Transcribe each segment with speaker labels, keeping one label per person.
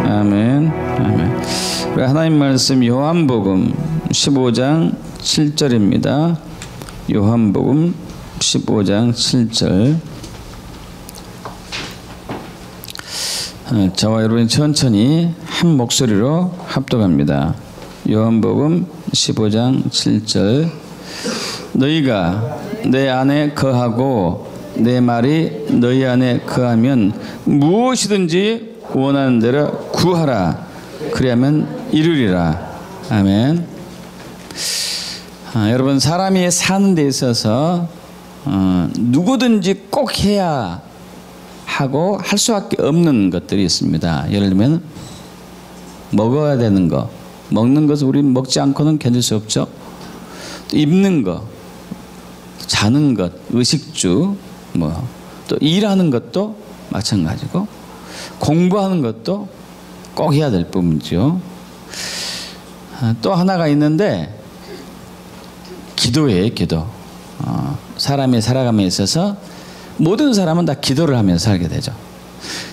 Speaker 1: 아멘. 아멘. 우리 하나님 말씀 요한복음 15장 7절입니다. 요한복음 15장 7절. 저와 여러분이 천천히 한 목소리로 합독합니다. 요한복음 15장 7절. 너희가 내 안에 거하고 내 말이 너희 안에 거하면 무엇이든지 원하는 대로 구하라. 그리하면 이루리라. 아멘. 여러분, 사람이 사는 데 있어서 누구든지 꼭 해야 하고 할 수밖에 없는 것들이 있습니다. 예를 들면 먹어야 되는 거, 먹는 것을 우리는 먹지 않고는 견딜 수 없죠. 또 입는 거, 자는 것, 의식주, 또 일하는 것도 마찬가지고 공부하는 것도 꼭 해야 될 부분이죠. 또 하나가 있는데 기도예요. 기도. 사람이 살아감에 있어서 모든 사람은 다 기도를 하면서 살게 되죠.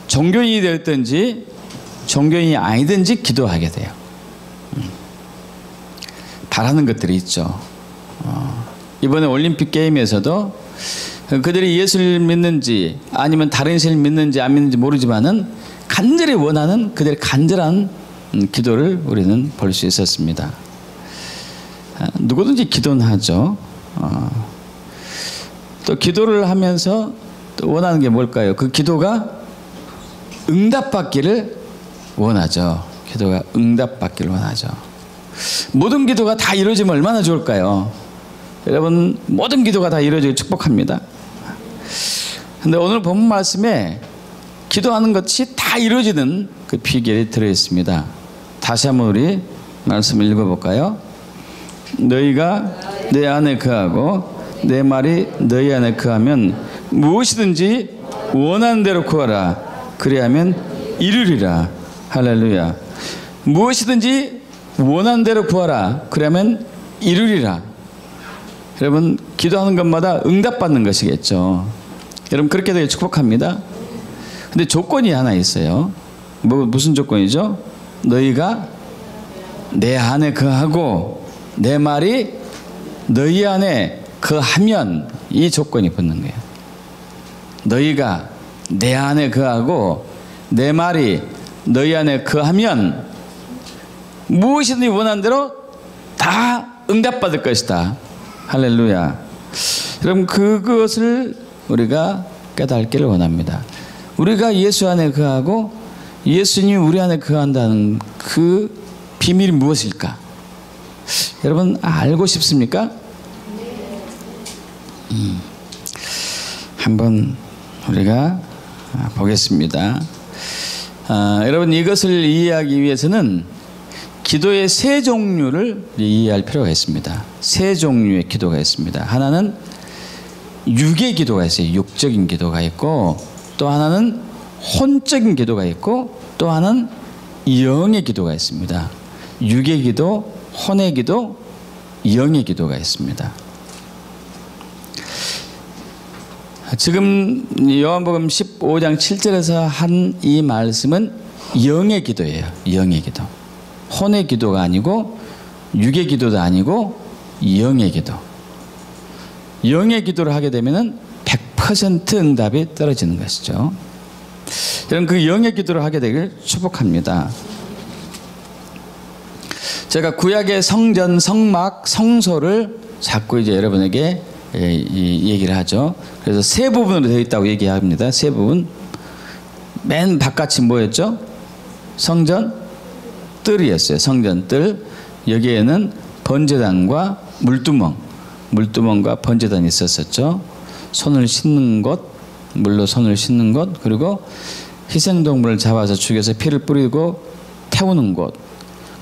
Speaker 1: 종교인이 됐든지 종교인이 아니든지 기도하게 돼요. 바라는 것들이 있죠. 이번에 올림픽 게임에서도 그들이 예수를 믿는지 아니면 다른 신을 믿는지 안 믿는지 모르지만은 간절히 원하는 그들의 간절한 기도를 우리는 볼 수 있었습니다. 누구든지 기도는 하죠. 또 기도를 하면서 또 원하는 게 뭘까요? 그 기도가 응답받기를 원하죠. 기도가 응답받기를 원하죠. 모든 기도가 다 이루어지면 얼마나 좋을까요? 여러분, 모든 기도가 다 이루어지길 축복합니다. 근데 오늘 본문 말씀에 기도하는 것이 다 이루어지는 그 비결이 들어있습니다. 다시 한번 우리 말씀을 읽어볼까요? 너희가 내 안에 거하고 내 말이 너희 안에 거하면 무엇이든지 원하는 대로 구하라. 그리하면 이루리라. 할렐루야. 무엇이든지 원하는 대로 구하라. 그러면 이루리라. 여러분, 기도하는 것마다 응답받는 것이겠죠. 여러분, 그렇게 되길 축복합니다. 근데 조건이 하나 있어요. 무슨 조건이죠? 너희가 내 안에 거하고 내 말이 너희 안에 거하면, 이 조건이 붙는 거예요. 너희가 내 안에 거하고 내 말이 너희 안에 거하면 무엇이든지 원하는 대로 다 응답받을 것이다. 할렐루야. 여러분, 그것을 우리가 깨닫기를 원합니다. 우리가 예수 안에 거하고 예수님이 우리 안에 거한다는 그 비밀이 무엇일까? 여러분, 알고 싶습니까? 한번 우리가 보겠습니다. 여러분, 이것을 이해하기 위해서는 기도의 세 종류를 이해할 필요가 있습니다. 세 종류의 기도가 있습니다. 하나는 육의 기도가 있어요. 육적인 기도가 있고, 또 하나는 혼적인 기도가 있고, 또 하나는 영의 기도가 있습니다. 육의 기도, 혼의 기도, 영의 기도가 있습니다. 지금 요한복음 15장 7절에서 한 이 말씀은 영의 기도예요. 영의 기도. 혼의 기도가 아니고 육의 기도도 아니고 영의 기도. 영의 기도를 하게 되면은 100% 응답이 떨어지는 것이죠. 여러분, 그 영의 기도를 하게 되길 축복합니다. 제가 구약의 성전, 성막, 성소를 자꾸 이제 여러분에게 얘기를 하죠. 그래서 세 부분으로 되어 있다고 얘기합니다. 세 부분. 맨 바깥이 뭐였죠? 성전 뜰이었어요. 성전 뜰. 여기에는 번제단과 물두멍과 번제단이 있었었죠. 손을 씻는 곳, 물로 손을 씻는 곳, 그리고 희생동물을 잡아서 죽여서 피를 뿌리고 태우는 곳.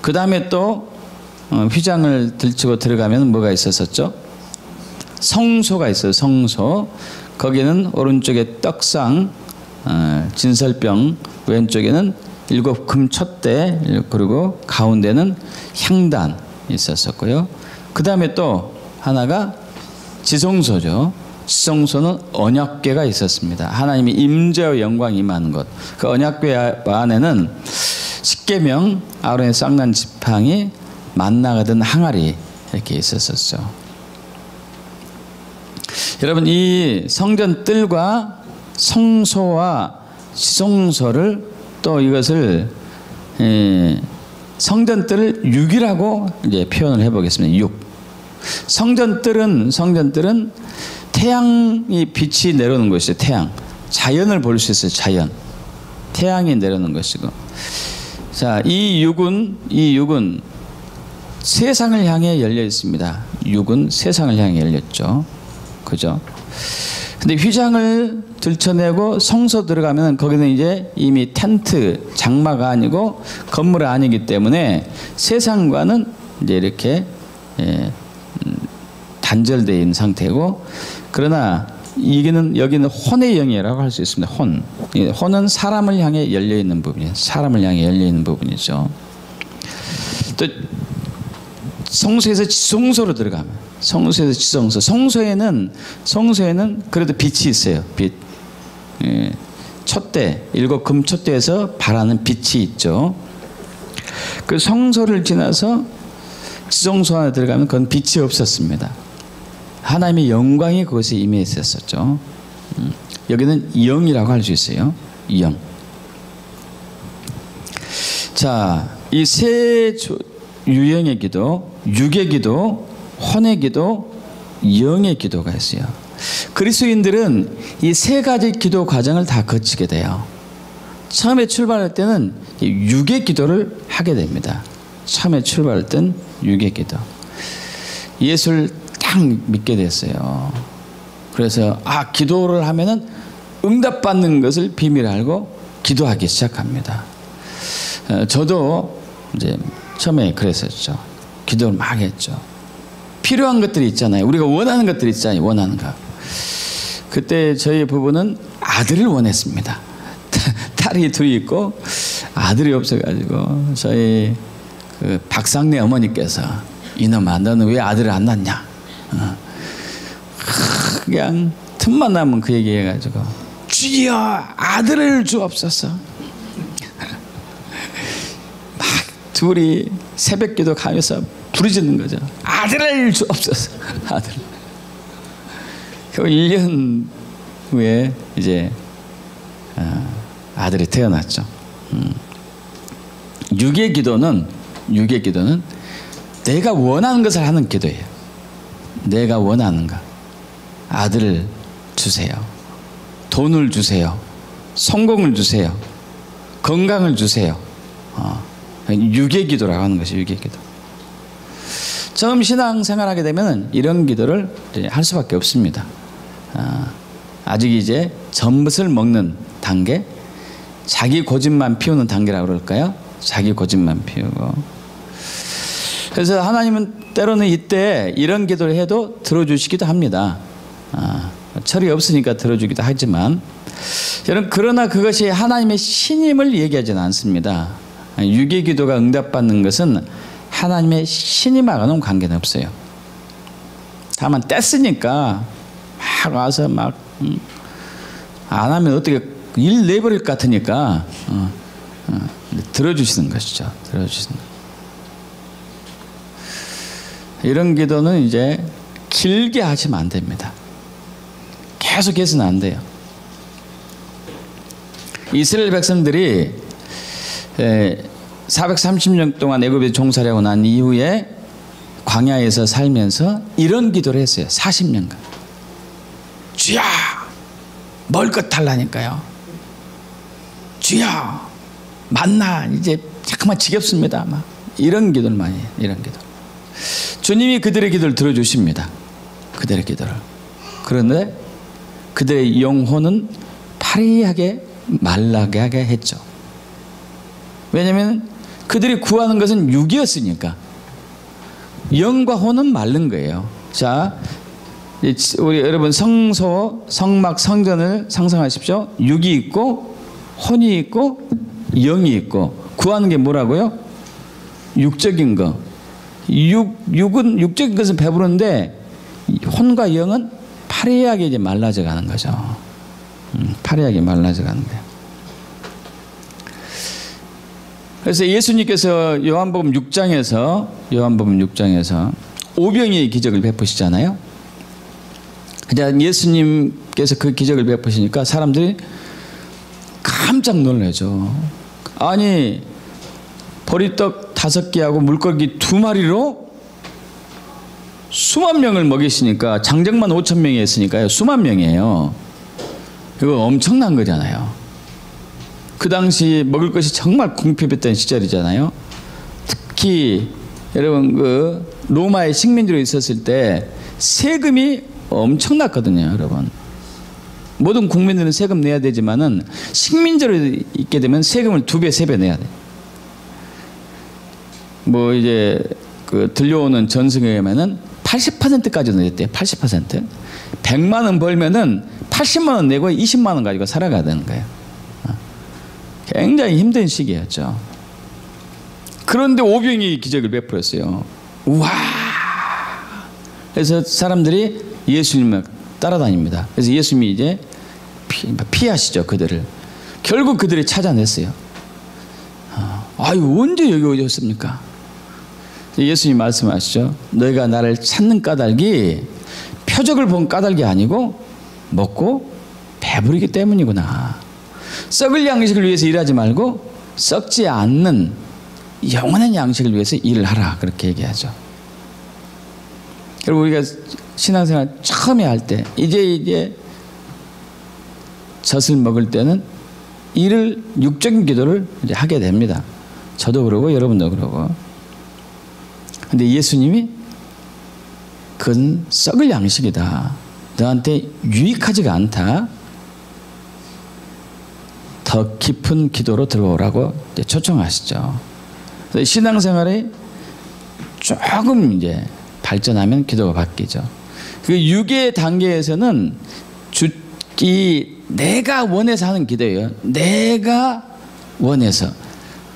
Speaker 1: 그 다음에 또 휘장을 들치고 들어가면 뭐가 있었었죠? 성소가 있어요. 성소. 거기는 오른쪽에 떡상, 진설병, 왼쪽에는 7 금촛대, 그리고 가운데는 향단 있었었고요. 그 다음에 또 하나가 지성소죠. 지성소는 언약궤가 있었습니다. 하나님이 임재와 영광이 임하는 것. 그 언약궤 안에는 십계명 아론의 쌍난 지팡이 만나가 든 항아리 이렇게 있었었죠. 여러분 이 성전 뜰과 성소와 지성소를 또 이것을 성전 뜰을 육이라고 이제 표현을 해보겠습니다. 육. 성전 뜰은 태양이 빛이 내려오는 것이죠. 태양. 자연을 볼 수 있어요. 자연. 태양이 내려오는 것이고. 자, 이 육은 세상을 향해 열려 있습니다. 육은 세상을 향해 열렸죠. 그죠? 근데 휘장을 들춰내고 성소 들어가면 거기는 이제 이미 텐트, 장마가 아니고 건물 아니기 때문에 세상과는 이제 이렇게 단절되어 있는 상태고, 그러나 여기는 혼의 영이라고 할 수 있습니다. 혼은 사람을 향해 열려 있는 부분이에요. 사람을 향해 열려 있는 부분이죠. 또 성소에서 지성소로 들어가면 성소에서 지성소. 성소에는 그래도 빛이 있어요. 빛. 촛대, 7 금촛대에서 발하는 빛이 있죠. 그 성소를 지나서 지성소 안에 들어가면 그건 빛이 없었습니다. 하나님의 영광이 그것에 임해 있었죠. 여기는 영이라고 할 수 있어요. 영. 자, 이 세 유형의 기도, 육의 기도, 혼의 기도, 영의 기도가 있어요. 그리스도인들은 이 세 가지 기도 과정을 다 거치게 돼요. 처음에 출발할 때는 육의 기도를 하게 됩니다. 처음에 출발할 땐 육의 기도. 예수를 딱 믿게 됐어요. 그래서 기도를 하면은 응답받는 것을 비밀 알고 기도하기 시작합니다. 저도 이제 처음에 그랬었죠. 기도를 막 했죠. 필요한 것들이 있잖아요. 우리가 원하는 것들이 있잖아요. 원하는 거. 그때 저희 부부는 아들을 원했습니다. 딸이 둘이 있고 아들이 없어가지고 저희 그 박상래 어머니께서 이놈아 너는 왜 아들을 안 낳냐. 그냥 틈만 나면 그 얘기 해가지고 주여 아들을 주옵소서. 막 둘이 새벽기도 가면서 부르짖는 거죠. 아들을 주옵소서. 아들. 그 1년 후에 이제 아들이 태어났죠. 육의 기도는 내가 원하는 것을 하는 기도예요. 내가 원하는 것. 아들을 주세요. 돈을 주세요. 성공을 주세요. 건강을 주세요. 육의 기도라고 하는 것이 육의 기도. 처음 신앙생활하게 되면 이런 기도를 할 수밖에 없습니다. 아직 이제 젖못을 먹는 단계, 자기 고집만 피우는 단계라고 그럴까요? 자기 고집만 피우고. 그래서 하나님은 때로는 이때 이런 기도를 해도 들어주시기도 합니다. 철이 없으니까 들어주기도 하지만, 여러분 그러나 그것이 하나님의 신임을 얘기하지는 않습니다. 육의 기도가 응답받는 것은 하나님의 신임하고는 관계는 없어요. 다만 뗐으니까 막 와서 막 안 하면 어떻게 일 내버릴 것 같으니까 들어주시는 것이죠. 들어주시는 것. 이런 기도는 이제 길게 하시면 안 됩니다. 계속해서는 안 돼요. 이스라엘 백성들이 430년 동안 애굽에 종살이하고 난 이후에 광야에서 살면서 이런 기도를 했어요. 40년간. 주여 먹을 것 달라니까요. 주여 만나 이제 잠깐만 지겹습니다. 막 이런 기도를 많이 해요. 이런 기도. 주님이 그들의 기도를 들어주십니다. 그들의 기도를. 그런데 그들의 영혼은 파리하게 말라게 했죠. 왜냐하면 그들이 구하는 것은 육이었으니까. 영과 혼은 마른 거예요. 자, 우리 여러분 성소, 성막, 성전을 상상하십시오. 육이 있고 혼이 있고 영이 있고. 구하는 게 뭐라고요? 육적인 거. 육은 육적인 것은 배부른데 혼과 영은 파리하게 이제 말라져 가는 거죠. 파리하게 말라져 가는 거예요. 그래서 예수님께서 요한복음 6장에서 오병이의 기적을 베푸시잖아요. 예수님께서 그 기적을 베푸시니까 사람들이 깜짝 놀라죠. 아니, 보리떡 5개하고 물고기 2마리로 수만 명을 먹이시니까, 장정만 5,000명이 했으니까요, 수만 명이에요. 이거 엄청난 거잖아요. 그 당시 먹을 것이 정말 궁핍했던 시절이잖아요. 특히 여러분 그 로마의 식민지로 있었을 때 세금이 엄청났거든요, 여러분. 모든 국민들은 세금 내야 되지만은 식민지로 있게 되면 세금을 2배, 3배 내야 돼. 뭐 이제 그 들려오는 전승에 의하면은 80%까지 냈대요. 80%. 100만 원 벌면은 80만 원 내고 20만 원 가지고 살아가야 되는 거예요. 굉장히 힘든 시기였죠. 그런데 오병이 기적을 베풀었어요. 우와! 그래서 사람들이 예수님을 따라다닙니다. 그래서 예수님이 이제 피하시죠, 그들을. 결국 그들이 찾아냈어요. 아유, 언제 여기 오셨습니까? 예수님 말씀하시죠. 너희가 나를 찾는 까닭이 표적을 본 까닭이 아니고 먹고 배부르기 때문이구나. 썩을 양식을 위해서 일하지 말고 썩지 않는 영원한 양식을 위해서 일을 하라. 그렇게 얘기하죠. 그리고 우리가 신앙생활 처음에 할 때 이제 젖을 먹을 때는 일을 육적인 기도를 이제 하게 됩니다. 저도 그러고 여러분도 그러고. 근데 예수님이 그건 썩을 양식이다. 너한테 유익하지가 않다. 더 깊은 기도로 들어오라고 이제 초청하시죠. 신앙생활에 조금 이제 발전하면 기도가 바뀌죠. 그 6의 단계에서는 내가 원해서 하는 기도예요. 내가 원해서,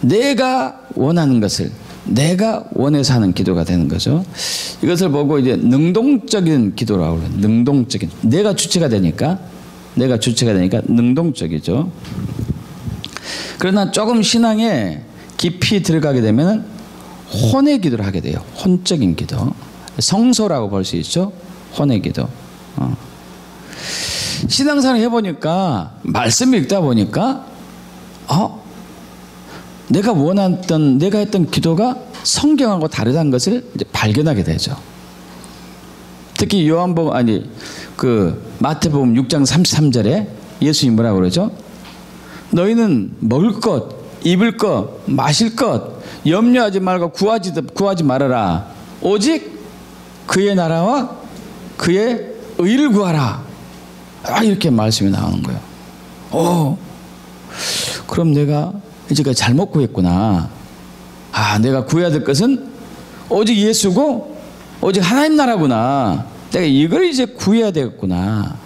Speaker 1: 내가 원하는 것을 내가 원해서 하는 기도가 되는 거죠. 이것을 보고 이제 능동적인 기도라고 그래요. 능동적인. 내가 주체가 되니까 능동적이죠. 그러나 조금 신앙에 깊이 들어가게 되면 혼의 기도를 하게 돼요. 혼적인 기도. 성소라고 볼 수 있죠. 혼의 기도. 신앙생활 해보니까, 말씀을 읽다 보니까 내가 했던 기도가 성경하고 다르다는 것을 이제 발견하게 되죠. 특히 마태복음 6장 33절에 예수님이 뭐라고 그러죠? 너희는 먹을 것, 입을 것, 마실 것 염려하지 말고 구하지 말아라. 오직 그의 나라와 그의 의를 구하라. 이렇게 말씀이 나오는 거예요. 그럼 내가 이제까지 잘못 구했구나. 내가 구해야 될 것은 오직 예수고 오직 하나님 나라구나. 내가 이걸 이제 구해야 되겠구나.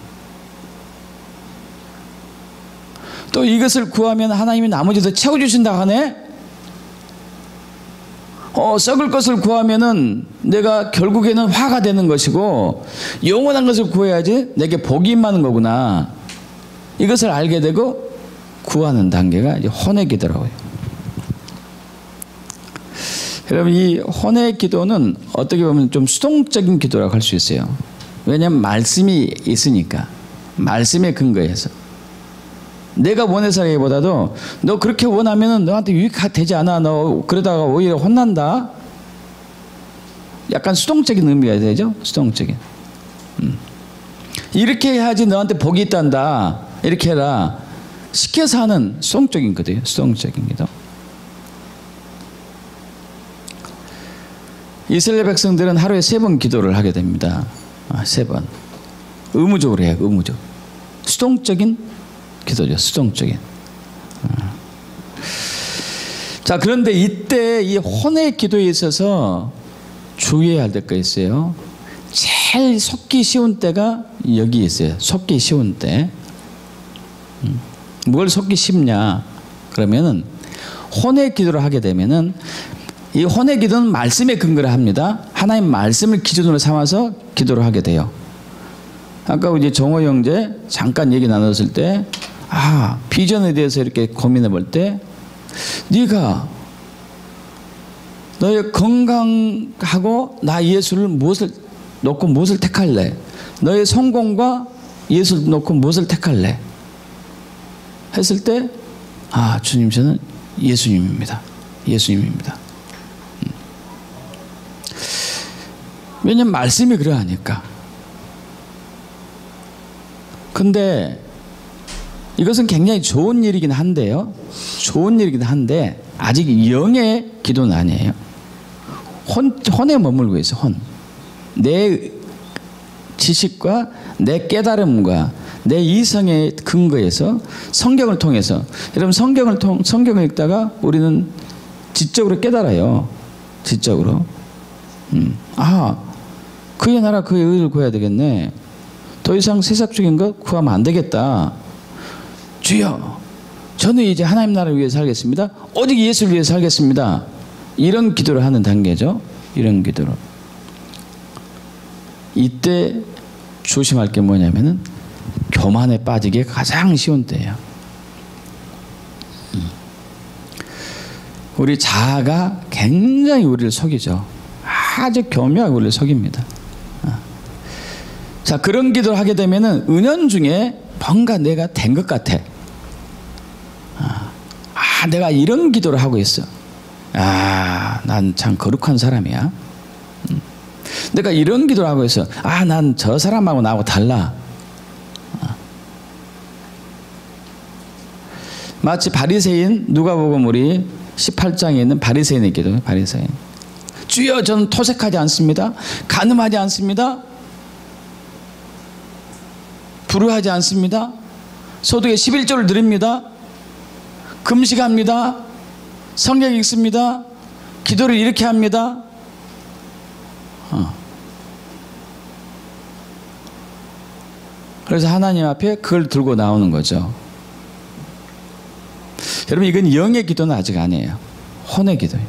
Speaker 1: 또 이것을 구하면 하나님이 나머지 더 채워주신다 하네. 썩을 것을 구하면은 내가 결국에는 화가 되는 것이고 영원한 것을 구해야지 내게 복이 임하는 거구나. 이것을 알게 되고 구하는 단계가 이제 혼의 기도라고요. 여러분, 이 혼의 기도는 어떻게 보면 좀 수동적인 기도라고 할 수 있어요. 왜냐하면 말씀이 있으니까. 말씀에 근거해서. 내가 원해서라기보다도 너 그렇게 원하면 너한테 유익되지 않아. 너 그러다가 오히려 혼난다. 약간 수동적인 의미가 되죠. 수동적인. 이렇게 해야지 너한테 복이 있단다. 이렇게 해라. 시켜서 하는 수동적인 기도예요. 수동적인 기도. 이스라엘 백성들은 하루에 3번 기도를 하게 됩니다. 3번. 의무적으로 해요. 의무적. 수동적인 기도죠. 수동적인. 자, 그런데 이때 이 혼의 기도에 있어서 주의해야 할 때가 있어요. 제일 속기 쉬운 때가 여기 있어요. 속기 쉬운 때. 뭘 속기 쉽냐? 그러면은 혼의 기도를 하게 되면은 이 혼의 기도는 말씀에 근거를 합니다. 하나님 말씀을 기준으로 삼아서 기도를 하게 돼요. 아까 이제 정호 형제 잠깐 얘기 나눴을 때 비전에 대해서 이렇게 고민해 볼 때 네가 너의 건강하고 나 예수를 무엇을 놓고 무엇을 택할래? 너의 성공과 예수를 놓고 무엇을 택할래? 했을 때 주님 저는 예수님입니다. 예수님입니다. 왜냐면 말씀이 그러하니까. 근데 이것은 굉장히 좋은 일이긴 한데요. 좋은 일이긴 한데 아직 영의 기도는 아니에요. 혼에 머물고 있어. 혼. 내 지식과 내 깨달음과 내 이성의 근거에서 성경을 통해서 여러분 성경을 읽다가 우리는 지적으로 깨달아요. 지적으로. 그의 나라 그의 의를 구해야 되겠네. 더 이상 세상적인 것 구하면 안 되겠다. 주여 저는 이제 하나님 나라를 위해 살겠습니다. 오직 예수를 위해 살겠습니다. 이런 기도를 하는 단계죠. 이런 기도로. 이때 조심할 게 뭐냐면은 교만에 빠지기 가장 쉬운 때예요. 우리 자아가 굉장히 우리를 속이죠. 아주 교묘하게 우리를 속입니다. 자, 그런 기도를 하게 되면은 은연중에 뭔가 내가 된 것 같아. 내가 이런 기도를 하고 있어. 난 참 거룩한 사람이야. 내가 이런 기도를 하고 있어. 난 저 사람하고 나하고 달라. 마치 바리새인 누가복음 우리 18장에 있는 바리새인의 기도예요. 바리새인. 주여 저는 토색하지 않습니다. 간음하지 않습니다. 불의하지 않습니다. 소득의 11조를 드립니다. 금식합니다. 성경 읽습니다. 기도를 이렇게 합니다. 그래서 하나님 앞에 그걸 들고 나오는 거죠. 여러분 이건 영의 기도는 아직 아니에요. 혼의 기도예요.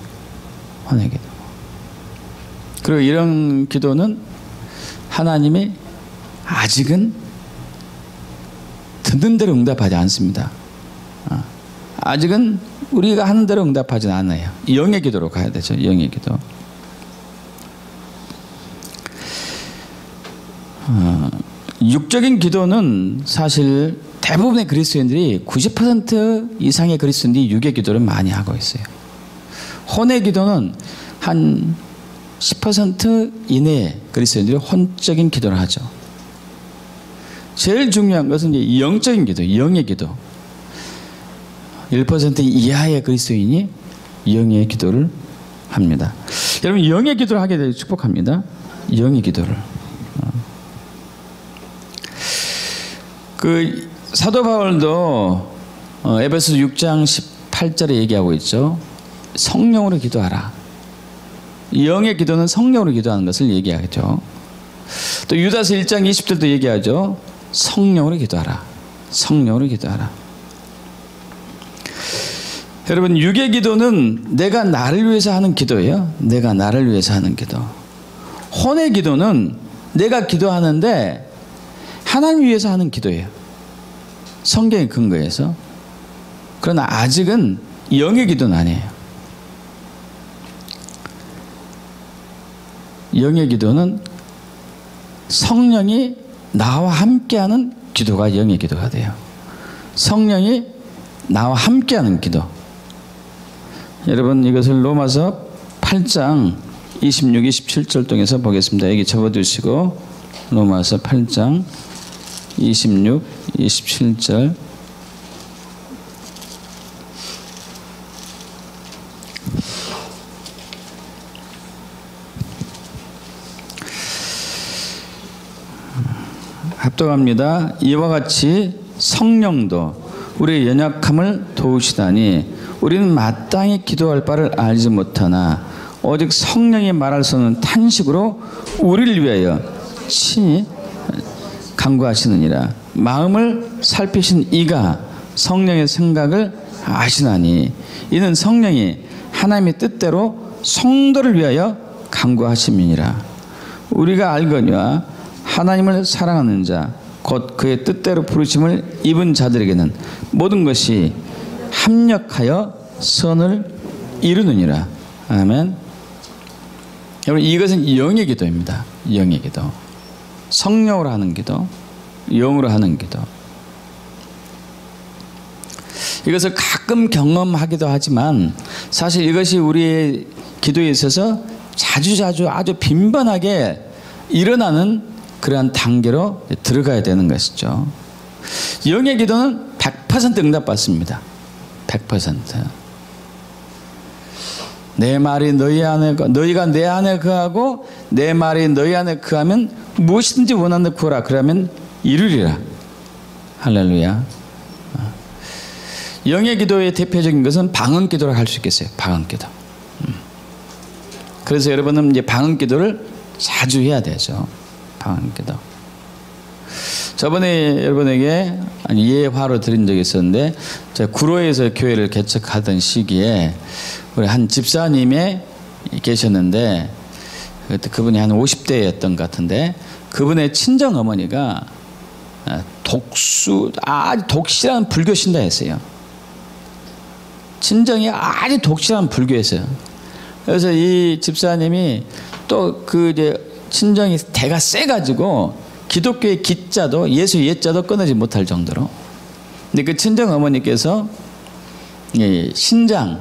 Speaker 1: 혼의 기도. 그리고 이런 기도는 하나님이 아직은 듣는 대로 응답하지 않습니다. 아직은 우리가 하는 대로 응답하지는 않아요. 영의 기도로 가야 되죠. 영의 기도. 육적인 기도는 사실 대부분의 그리스도인들이 90% 이상의 그리스도인들이 육의 기도를 많이 하고 있어요. 혼의 기도는 한 10% 이내의 그리스도인들이 혼적인 기도를 하죠. 제일 중요한 것은 이제 영적인 기도, 영의 기도. 1% 이하의 그리스도인이 영의 기도를 합니다. 여러분 영의 기도를 하게 되어 축복합니다. 영의 기도를. 그 사도 바울도 에베소 6장 18절에 얘기하고 있죠. 성령으로 기도하라. 영의 기도는 성령으로 기도하는 것을 얘기하죠. 또 유다서 1장 20절도 얘기하죠. 성령으로 기도하라. 성령으로 기도하라. 여러분 육의 기도는 내가 나를 위해서 하는 기도예요. 내가 나를 위해서 하는 기도. 혼의 기도는 내가 기도하는데 하나님 위해서 하는 기도예요. 성경의 근거에서. 그러나 아직은 영의 기도는 아니에요. 영의 기도는 성령이 나와 함께하는 기도가 영의 기도가 돼요. 성령이 나와 함께하는 기도. 여러분 이것을 로마서 8장 26, 27절 통해서 보겠습니다. 여기 적어두시고 로마서 8장 26, 27절. 합독합니다. 이와 같이 성령도 우리의 연약함을 도우시다니 우리는 마땅히 기도할 바를 알지 못하나 오직 성령이 말할 수 없는 탄식으로 우리를 위하여 친히 간구하시느니라. 마음을 살피신 이가 성령의 생각을 아시나니 이는 성령이 하나님의 뜻대로 성도를 위하여 간구하심이니라. 우리가 알거니와 하나님을 사랑하는 자 곧 그의 뜻대로 부르심을 입은 자들에게는 모든 것이 합력하여 선을 이루느니라. 아멘. 여러분 이것은 영의 기도입니다. 영의 기도. 성령으로 하는 기도, 영으로 하는 기도. 이것을 가끔 경험하기도 하지만 사실 이것이 우리의 기도에 있어서 자주자주 아주 빈번하게 일어나는 그러한 단계로 들어가야 되는 것이죠. 영의 기도는 100% 응답받습니다. 100%. 내 말이 너희 안에 너희가 내 안에 거하고 내 말이 너희 안에 거하면 무엇이든지 원하는 데 구하라. 그러면 이루리라. 할렐루야. 영의 기도의 대표적인 것은 방언 기도라고 할 수 있겠어요. 방언 기도. 그래서 여러분은 이제 방언 기도를 자주 해야 되죠. 방언 기도. 저번에 여러분에게 예화로 드린 적이 있었는데 제가 구로에서 교회를 개척하던 시기에 우리 한 집사님이 계셨는데 그때 그분이 한 50대였던 것 같은데 그분의 친정 어머니가 아주 독실한 불교 신자였어요. 친정이 아주 독실한 불교였어요. 그래서 이 집사님이 또 그 이제 친정이 대가 세가지고 기독교의 기자도 예수 예자도 끊어지 못할 정도로. 근데 그 친정 어머니께서 이 신장이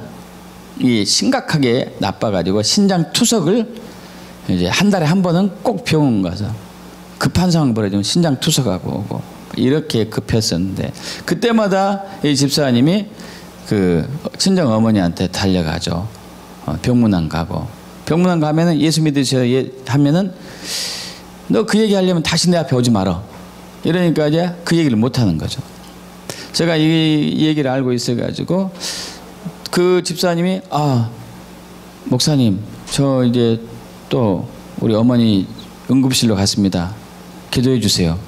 Speaker 1: 심각하게 나빠가지고 신장 투석을 이제 한 달에 한 번은 꼭 병원 가서 급한 상황 벌어지면 신장 투석하고 오고 이렇게 급했었는데 그때마다 이 집사님이 그 친정 어머니한테 달려가죠. 병문안 가고 병문안 가면은 예수 믿으셔야 하면은 너 그 얘기 하려면 다시 내 앞에 오지 마라. 이러니까 이제 그 얘기를 못 하는 거죠. 제가 이 얘기를 알고 있어가지고 그 집사님이 목사님 저 이제 또 우리 어머니 응급실로 갔습니다. 기도해 주세요.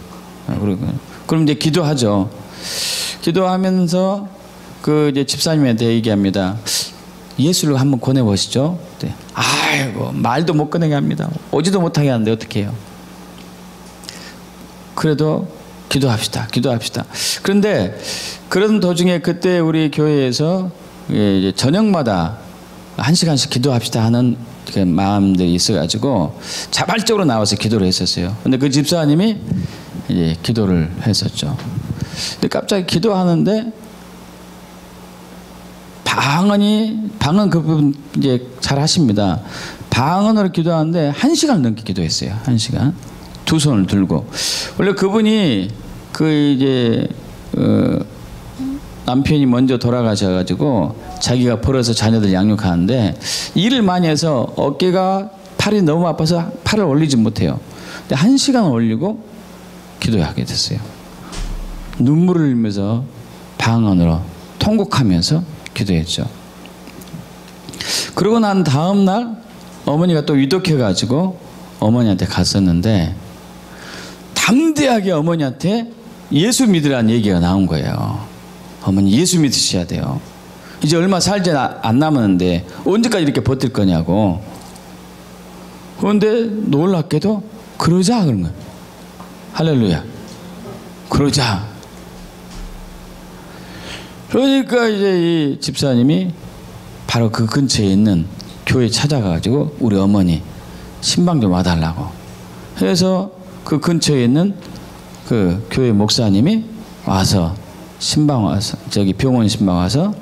Speaker 1: 그럼 이제 기도하죠. 기도하면서 그 이제 집사님한테 얘기합니다. 예수를 한번 권해 보시죠. 네. 아이고 말도 못 꺼내게 합니다. 오지도 못하게 하는데 어떻게 해요? 그래도 기도합시다. 기도합시다. 그런데 그런 도중에 그때 우리 교회에서 이제 저녁마다 1시간씩 기도합시다 하는 그 마음들이 있어가지고 자발적으로 나와서 기도를 했었어요. 근데 그 집사님이 이제 기도를 했었죠. 근데 갑자기 기도하는데 방언 그 부분 이제 잘 하십니다. 방언으로 기도하는데 1시간 넘게 기도했어요. 1시간. 두 손을 들고. 원래 그분이 그 이제 남편이 먼저 돌아가셔가지고 자기가 벌어서 자녀들 양육하는데 일을 많이 해서 어깨가 팔이 너무 아파서 팔을 올리지 못해요. 근데 1시간 올리고 기도하게 됐어요. 눈물을 흘리면서 방언으로 통곡하면서 기도했죠. 그러고 난 다음 날 어머니가 또 위독해가지고 어머니한테 갔었는데 담대하게 어머니한테 예수 믿으라는 얘기가 나온 거예요. 어머니 예수 믿으셔야 돼요. 이제 얼마 살지 안 남았는데 언제까지 이렇게 버틸 거냐고. 그런데 놀랍게도 그러자 그런 거예요. 할렐루야. 그러자. 그러니까 이제 이 집사님이 바로 그 근처에 있는 교회 찾아가가지고 우리 어머니 신방 좀 와달라고 해서 그 근처에 있는 그 교회 목사님이 와서 신방 와서 저기 병원 신방 와서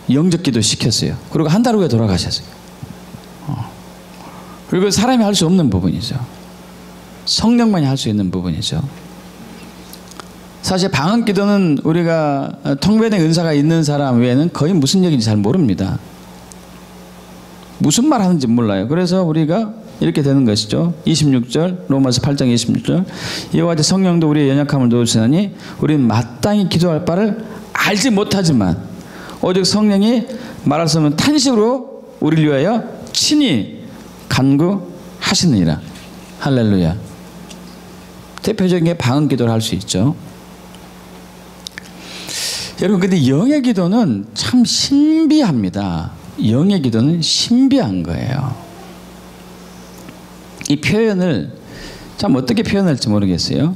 Speaker 1: 영접기도 시켰어요. 그리고 한 달 후에 돌아가셨어요. 그리고 사람이 할 수 없는 부분이죠. 성령만이 할 수 있는 부분이죠. 사실 방언 기도는 우리가 통변의 은사가 있는 사람 외에는 거의 무슨 얘기인지 잘 모릅니다. 무슨 말 하는지 몰라요. 그래서 우리가 이렇게 되는 것이죠. 26절 로마서 8장 26절 이와 같이 성령도 우리의 연약함을 도우시나니 우리는 마땅히 기도할 바를 알지 못하지만 오직 성령이 말할 수 없는 탄식으로 우리를 위하여 친히 간구하시느니라. 할렐루야. 대표적인 게 방언 기도를 할 수 있죠. 여러분 근데 영의 기도는 참 신비합니다. 영의 기도는 신비한 거예요. 이 표현을 참 어떻게 표현할지 모르겠어요.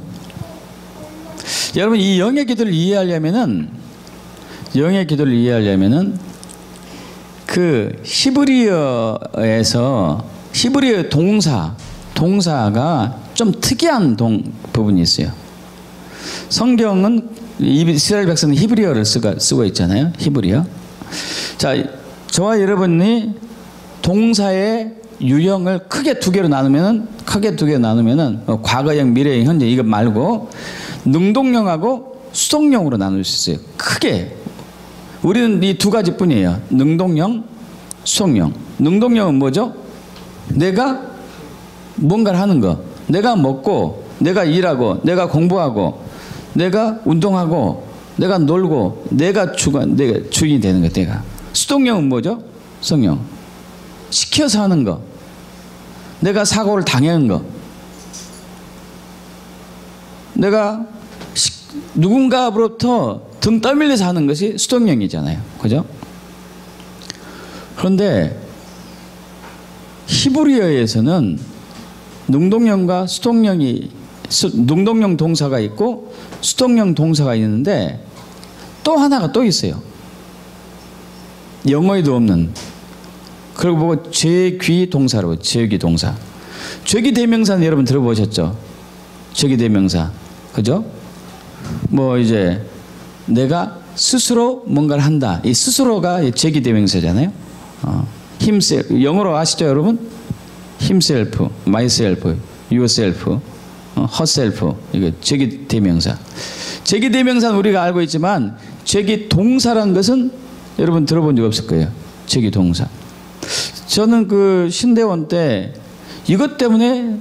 Speaker 1: 여러분 이 영의 기도를 이해하려면은 그 히브리어에서 히브리어 동사가 좀 특이한 부분이 있어요. 성경은 이스라엘 백성은 히브리어를 쓰고 있잖아요. 히브리어. 자, 저와 여러분이 동사의 유형을 크게 두 개로 나누면은 과거형, 미래형, 현재 이것 말고 능동형하고 수동형으로 나눌 수 있어요. 크게. 우리는 이 두 가지뿐이에요. 능동형, 수동형. 능동형은 뭐죠? 내가 뭔가를 하는 거. 내가 먹고, 내가 일하고, 내가 공부하고, 내가 운동하고, 내가 놀고, 내가 주인이 되는 거. 내가. 수동형은 뭐죠? 수동형. 시켜서 하는 거. 내가 사고를 당하는 거. 내가 누군가로부터 등 떠밀려서 하는 것이 수동형이잖아요. 그죠? 그런데 히브리어에서는 능동형과 능동형 동사가 있고 수동형 동사가 있는데 또 하나가 또 있어요. 영어에도 없는. 그리고 보고 죄귀 동사로, 죄귀 동사. 죄귀 대명사는 여러분 들어보셨죠? 죄귀 대명사. 그죠? 뭐 이제 내가 스스로 뭔가를 한다. 이 스스로가 죄귀 대명사잖아요. 영어로 아시죠, 여러분? himself, myself, yourself, herself. 이거 죄귀 대명사. 죄귀 대명사는 우리가 알고 있지만 죄귀 동사라는 것은 여러분 들어본 적 없을 거예요. 죄귀 동사. 저는 그 신대원 때 이것 때문에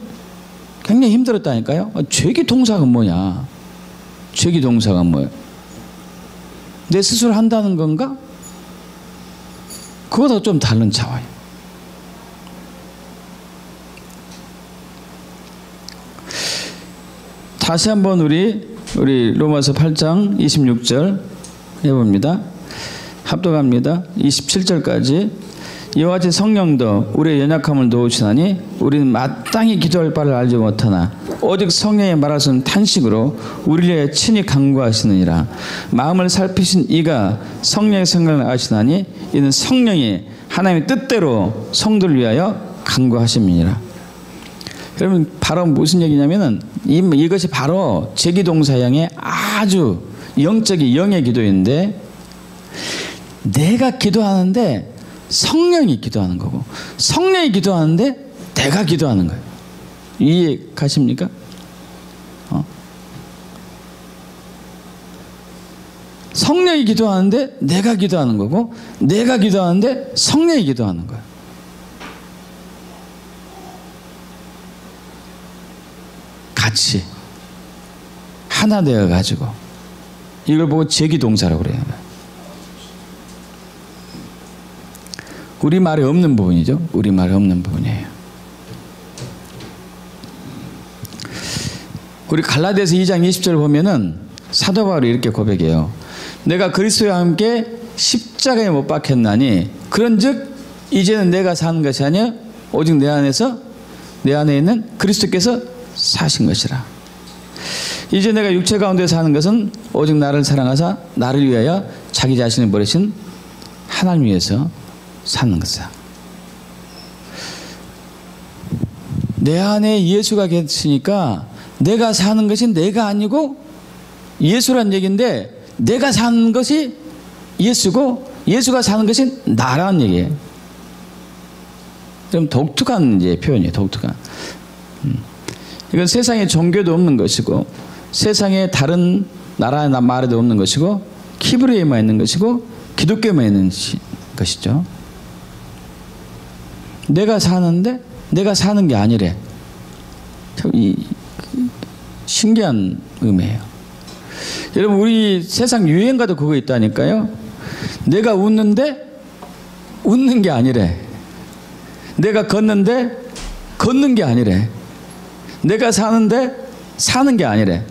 Speaker 1: 굉장히 힘들었다니까요. 죄귀 동사가 뭐냐? 죄귀 동사가 뭐예요? 내 스스로 한다는 건가? 그거보다 좀 다른 차원이에요. 다시 한번 우리 로마서 8장 26절 해봅니다. 합독합니다. 27절까지. 이와 같이 성령도 우리의 연약함을 도우시나니 우리는 마땅히 기도할 바를 알지 못하나 오직 성령의 말하시는 탄식으로 우리를 위해 친히 간구하시느니라. 마음을 살피신 이가 성령의 생각을 아시나니 이는 성령이 하나님의 뜻대로 성도를 위하여 간구하심이니라. 여러분 바로 무슨 얘기냐면은 이것이 바로 죄기동사형의 아주 영적인 영의 기도인데, 내가 기도하는데 성령이 기도하는 거고 성령이 기도하는데 내가 기도하는 거예요. 이해 가십니까? 성령이 기도하는데 내가 기도하는 거고 내가 기도하는데 성령이 기도하는 거예요. 같이 하나 되어 가지고 이걸 보고 죄기동사라고 그래요. 우리말에 없는 부분이죠. 우리말에 없는 부분이에요. 우리 갈라디아서 2장 20절 보면은 사도 바울이 이렇게 고백해요. 내가 그리스도와 함께 십자가에 못 박혔나니 그런즉 이제는 내가 사는 것이 아니라 오직 내 안에 있는 그리스도께서 사신 것이라. 이제 내가 육체 가운데 사는 것은 오직 나를 사랑하사 나를 위하여 자기 자신을 버리신 하나님 위해서 사는 것이다. 내 안에 예수가 계시니까 내가 사는 것이 내가 아니고 예수란 얘기인데, 내가 사는 것이 예수고 예수가 사는 것이 나라는 얘기예요. 좀 독특한 이제 표현이에요. 독특한. 이건 세상에 종교도 없는 것이고 세상에 다른 나라나 말에도 없는 것이고 히브리어에만 있는 것이고 기독교에만 있는 것이죠. 내가 사는데 내가 사는 게 아니래. 참 신기한 의미예요. 여러분 우리 세상 유행가도 그거 있다니까요. 내가 웃는데 웃는 게 아니래. 내가 걷는데 걷는 게 아니래. 내가 사는데 사는 게 아니래.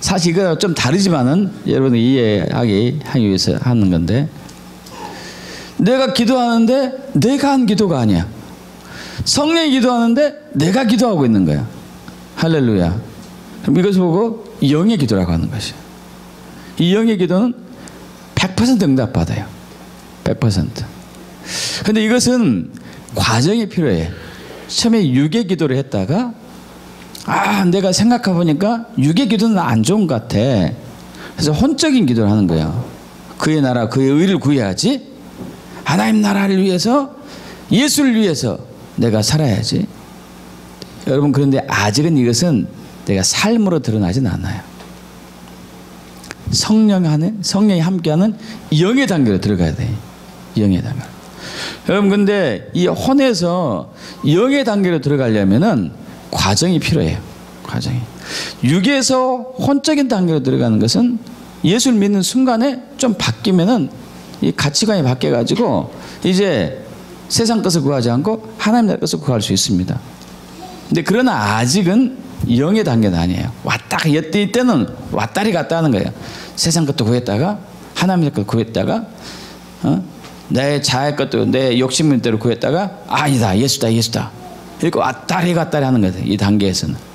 Speaker 1: 사실 이거 좀 다르지만은 여러분이 이해하기 위해서 하는 건데, 내가 기도하는데 내가 한 기도가 아니야. 성령이 기도하는데 내가 기도하고 있는 거야. 할렐루야. 그럼 이것을 보고 영의 기도라고 하는 것이야. 이 영의 기도는 100% 응답받아요. 100%. 근데 이것은 과정이 필요해. 처음에 육의 기도를 했다가 내가 생각해 보니까 육의 기도는 안 좋은 것 같아. 그래서 혼적인 기도를 하는 거예요. 그의 나라, 그의 의를 구해야지. 하나님 나라를 위해서, 예수를 위해서 내가 살아야지. 여러분, 그런데 아직은 이것은 내가 삶으로 드러나진 않아요. 성령이 함께하는 영의 단계로 들어가야 돼. 영의 단계. 여러분, 근데 이 혼에서 영의 단계로 들어가려면은 과정이 필요해요. 과정이. 육에서 혼적인 단계로 들어가는 것은 예수를 믿는 순간에 좀 바뀌면은 이 가치관이 바뀌어가지고 이제 세상 것을 구하지 않고 하나님 나라 것을 구할 수 있습니다. 근데 그러나 아직은 영의 단계는 아니에요. 이때는 왔다리 갔다 하는 거예요. 세상 것도 구했다가 하나님 것도 구했다가 내 자의 것도 내 욕심인 대로 구했다가 아니다, 예수다 이렇게 왔다리 갔다리 하는 거예요. 이 단계에서는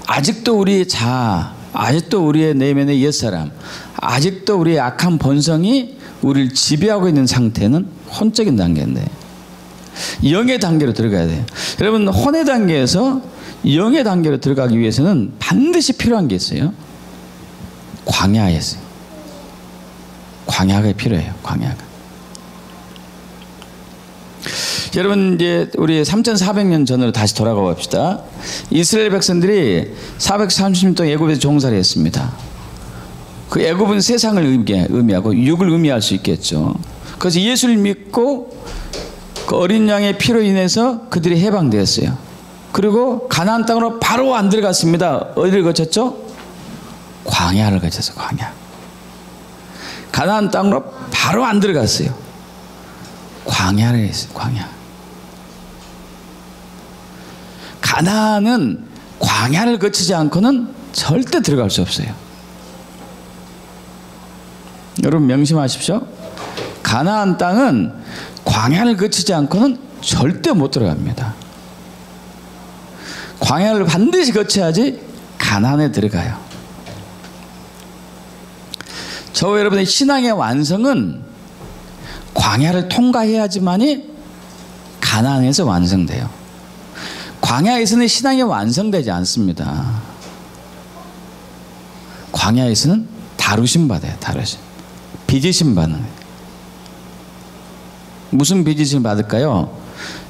Speaker 1: 아직도 우리의 자아, 아직도 우리의 내면의 옛사람, 아직도 우리의 악한 본성이 우리를 지배하고 있는 상태는 혼적인 단계인데 영의 단계로 들어가야 돼요. 여러분, 혼의 단계에서 영의 단계로 들어가기 위해서는 반드시 필요한 게 있어요. 광야였어요. 광야가 필요해요. 광야가. 여러분, 이제 우리 3,400년 전으로 다시 돌아가 봅시다. 이스라엘 백성들이 430년 동안 애굽에서 종살이 했습니다. 그 애굽은 세상을 의미하고 육을 의미할 수 있겠죠. 그래서 예수를 믿고 그 어린 양의 피로 인해서 그들이 해방되었어요. 그리고 가나안 땅으로 바로 안 들어갔습니다. 어디를 거쳤죠? 광야를 거쳤어요. 광야. 가나안 땅으로 바로 안 들어갔어요. 광야를 했어요. 광야. 가나안은 광야를 거치지 않고는 절대 들어갈 수 없어요. 여러분, 명심하십시오. 가나안 땅은 광야를 거치지 않고는 절대 못 들어갑니다. 광야를 반드시 거쳐야지 가나안에 들어가요. 저와 여러분의 신앙의 완성은 광야를 통과해야지만이 가나안에서 완성돼요. 광야에서는 신앙이 완성되지 않습니다. 광야에서는 다루심 받아요. 다루심. 빚으심 받는 거예요. 무슨 빚으심 받을까요?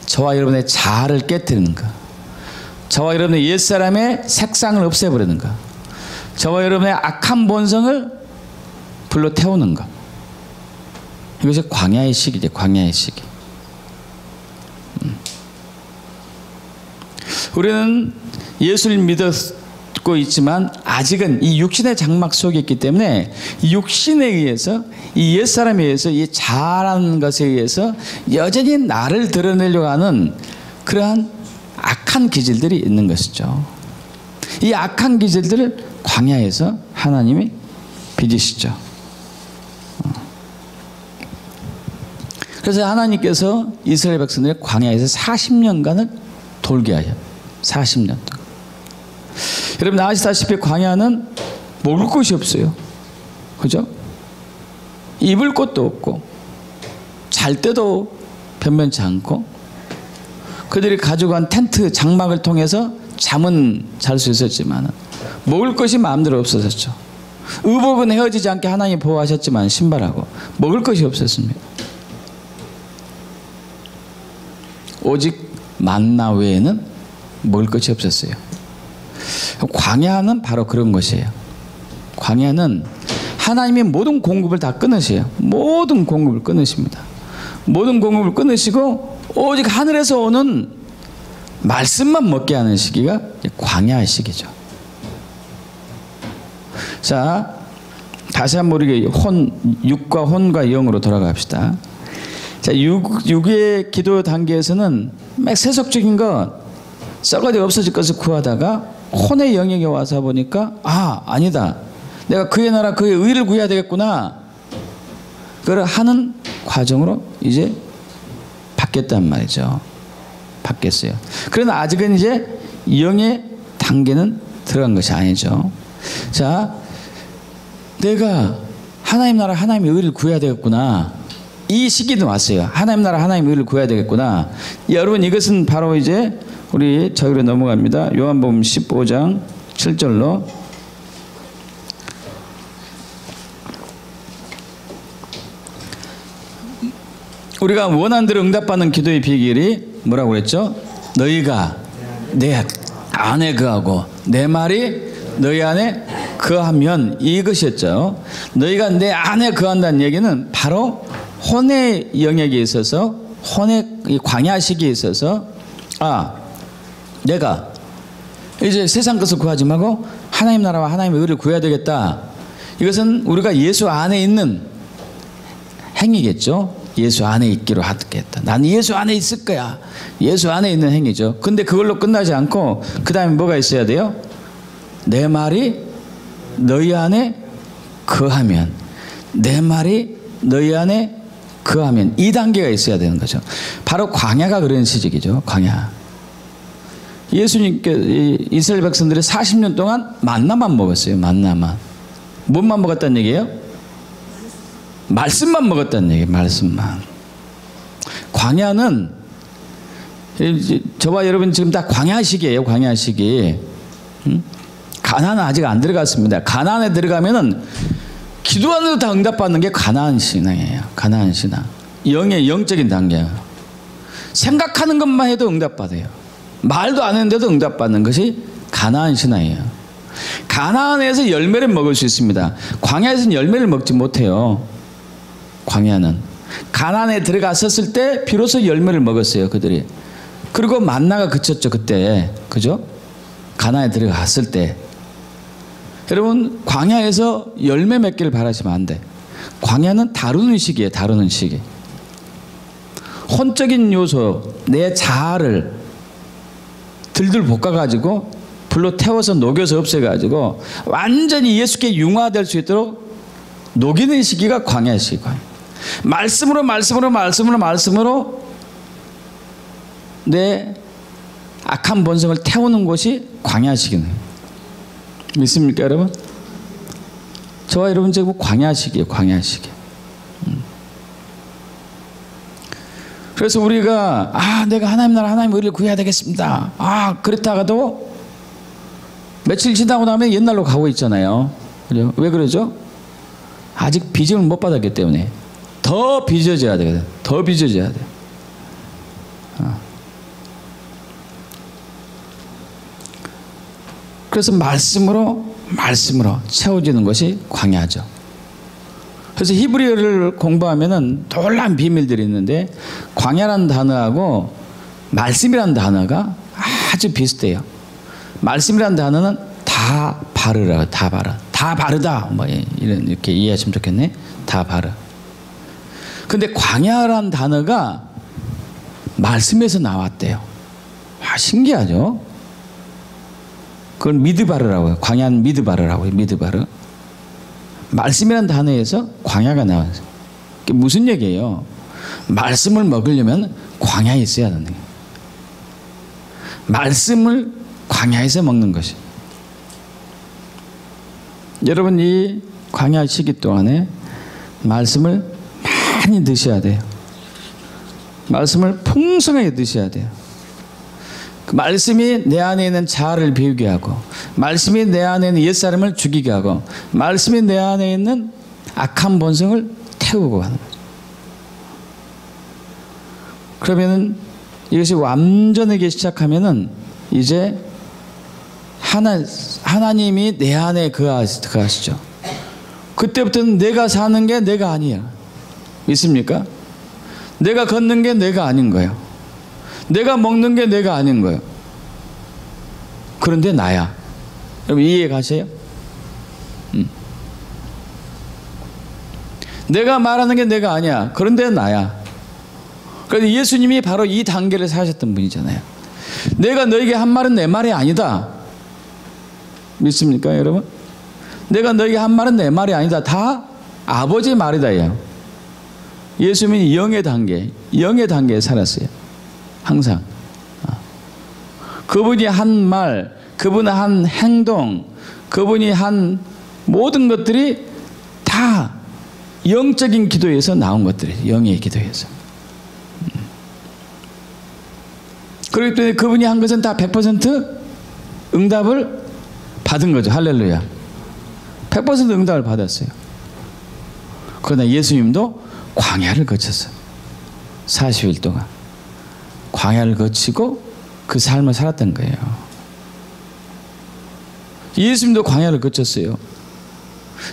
Speaker 1: 저와 여러분의 자아를 깨뜨리는 거, 저와 여러분의 옛사람의 색상을 없애버리는 거, 저와 여러분의 악한 본성을 불러 태우는 것. 이것이 광야의 시기죠. 광야의 시기. 우리는 예수를 믿고 있지만 아직은 이 육신의 장막 속에 있기 때문에 이 육신에 의해서, 이 옛사람에 의해서, 이 자아라는 것에 의해서 여전히 나를 드러내려고 하는 그러한 악한 기질들이 있는 것이죠. 이 악한 기질들을 광야에서 하나님이 빚으시죠. 그래서 하나님께서 이스라엘 백성들의 광야에서 40년간을 돌게 하셔. 40년 동안. 여러분, 아시다시피 광야는 먹을 것이 없어요. 그죠? 입을 곳도 없고 잘 때도 변변치 않고 그들이 가지고 간 텐트 장막을 통해서 잠은 잘 수 있었지만 먹을 것이 마음대로 없어졌죠. 의복은 헤어지지 않게 하나님이 보호하셨지만 신발하고 먹을 것이 없었습니다. 오직 만나 외에는 먹을 것이 없었어요. 광야는 바로 그런 것이에요. 광야는 하나님이 모든 공급을 다 끊으세요. 모든 공급을 끊으십니다. 모든 공급을 끊으시고 오직 하늘에서 오는 말씀만 먹게 하는 시기가 광야의 시기죠. 자, 다시 한번 우리 육과 혼과 영으로 돌아갑시다. 자, 육의 기도 단계에서는 막 세속적인 것, 썩어져 없어질 것을 구하다가 혼의 영역에 와서 보니까 아니다. 내가 그의 나라, 그의 의를 구해야 되겠구나. 그걸 하는 과정으로 이제 바뀌었단 말이죠. 바뀌었어요. 그러나 아직은 이제 영의 단계는 들어간 것이 아니죠. 자, 내가 하나님 나라, 하나님의 의를 구해야 되겠구나. 이 시기도 왔어요. 하나님 나라 하나님 의를 구해야 되겠구나. 여러분 이것은 바로 이제 우리 저기로 넘어갑니다. 요한복음 15장 7절로 우리가 원하는 대로 응답받는 기도의 비결이 뭐라고 그랬죠? 너희가 내 안에 거하고 내 말이 너희 안에 거하면 이것이었죠. 너희가 내 안에 거한다는 얘기는 바로 혼의 영역에 있어서 혼의 광야 시기에 있어서 내가 이제 세상 것을 구하지 말고 하나님 나라와 하나님의 의를 구해야 되겠다. 이것은 우리가 예수 안에 있는 행위겠죠. 예수 안에 있기로 하겠다. 난 예수 안에 있을 거야. 예수 안에 있는 행위죠. 근데 그걸로 끝나지 않고 그 다음에 뭐가 있어야 돼요? 내 말이 너희 안에 거하면, 내 말이 너희 안에 거하면, 이 단계가 있어야 되는 거죠. 바로 광야가 그런 시직이죠. 광야. 예수님께 이스라엘 백성들이 40년 동안 만나만 먹었어요. 만나만. 뭔만 먹었다는 얘기예요? 말씀만 먹었다는 얘기예요. 말씀만. 광야는 저와 여러분 지금 다 광야 시기예요. 광야 시기. 가나안은 아직 안 들어갔습니다. 가나안에 들어가면은 기도하는데도 다 응답받는 게 가나안 신앙이에요. 가나안 신앙. 영적인 단계예요. 생각하는 것만 해도 응답받아요. 말도 안 했는데도 응답받는 것이 가나안 신앙이에요. 가나안에서 열매를 먹을 수 있습니다. 광야에서는 열매를 먹지 못해요. 광야는 가나안에 들어갔었을 때 비로소 열매를 먹었어요. 그들이. 그리고 만나가 그쳤죠. 그때. 그죠? 가나안에 들어갔을 때. 여러분 광야에서 열매 맺기를 바라시면 안 돼. 광야는 다루는 시기예요. 다루는 시기. 혼적인 요소, 내 자아를 들들 볶아가지고 불로 태워서 녹여서 없애가지고 완전히 예수께 융화될 수 있도록 녹이는 시기가 광야 시기예요. 말씀으로 내 악한 본성을 태우는 곳이 광야 시기예요. 믿습니까 여러분? 저와 여러분 지금 광야 시기예요. 광야 시기. 그래서 우리가 내가 하나님 나라 하나님 의를 구해야 되겠습니다. 그랬다가도 며칠 지나고 나면 옛날로 가고 있잖아요. 그죠? 왜 그러죠? 아직 빚음을 못 받았기 때문에. 더 빚어져야 되거든. 더 빚어져야 돼. 그래서 말씀으로 채워지는 것이 광야죠. 그래서 히브리어를 공부하면은 놀라운 비밀들이 있는데 광야라는 단어하고 말씀이라는 단어가 아주 비슷해요. 말씀이라는 단어는 다 바르라고, 다 바르, 다 바르다 뭐 이렇게 이해하시면 좋겠네. 다 바르. 근데 광야라는 단어가 말씀에서 나왔대요. 신기하죠? 그걸 미드바르라고 해요. 광야는 미드바르라고 해요. 미드바르. 말씀이라는 단어에서 광야가 나와요. 그게 무슨 얘기예요? 말씀을 먹으려면 광야에 있어야 하는 거예요. 말씀을 광야에서 먹는 것이. 여러분 이 광야 시기 동안에 말씀을 많이 드셔야 돼요. 말씀을 풍성하게 드셔야 돼요. 그 말씀이 내 안에 있는 자아를 비우게 하고, 말씀이 내 안에 있는 옛사람을 죽이게 하고, 말씀이 내 안에 있는 악한 본성을 태우고 하는 거죠. 그러면은 이것이 완전하게 시작하면은 이제 하나님이 내 안에 거하시죠. 그때부터는 내가 사는 게 내가 아니야. 믿습니까? 내가 걷는 게 내가 아닌 거예요. 내가 먹는 게 내가 아닌 거예요. 그런데 나야. 여러분 이해 가세요? 내가 말하는 게 내가 아니야. 그런데 나야. 그래서 예수님이 바로 이 단계를 사셨던 분이잖아요. 내가 너에게 한 말은 내 말이 아니다. 믿습니까 여러분? 내가 너에게 한 말은 내 말이 아니다. 다 아버지의 말이다. 예수님이 영의 단계에 살았어요. 항상. 그분이 한 말, 그분의 한 행동, 그분이 한 모든 것들이 다 영적인 기도에서 나온 것들이에요. 영의 기도에서. 그렇기 때문에 그분이 한 것은 다 100% 응답을 받은 거죠. 할렐루야. 100% 응답을 받았어요. 그러나 예수님도 광야를 거쳤어요. 40일 동안. 광야를 거치고 그 삶을 살았던 거예요. 예수님도 광야를 거쳤어요.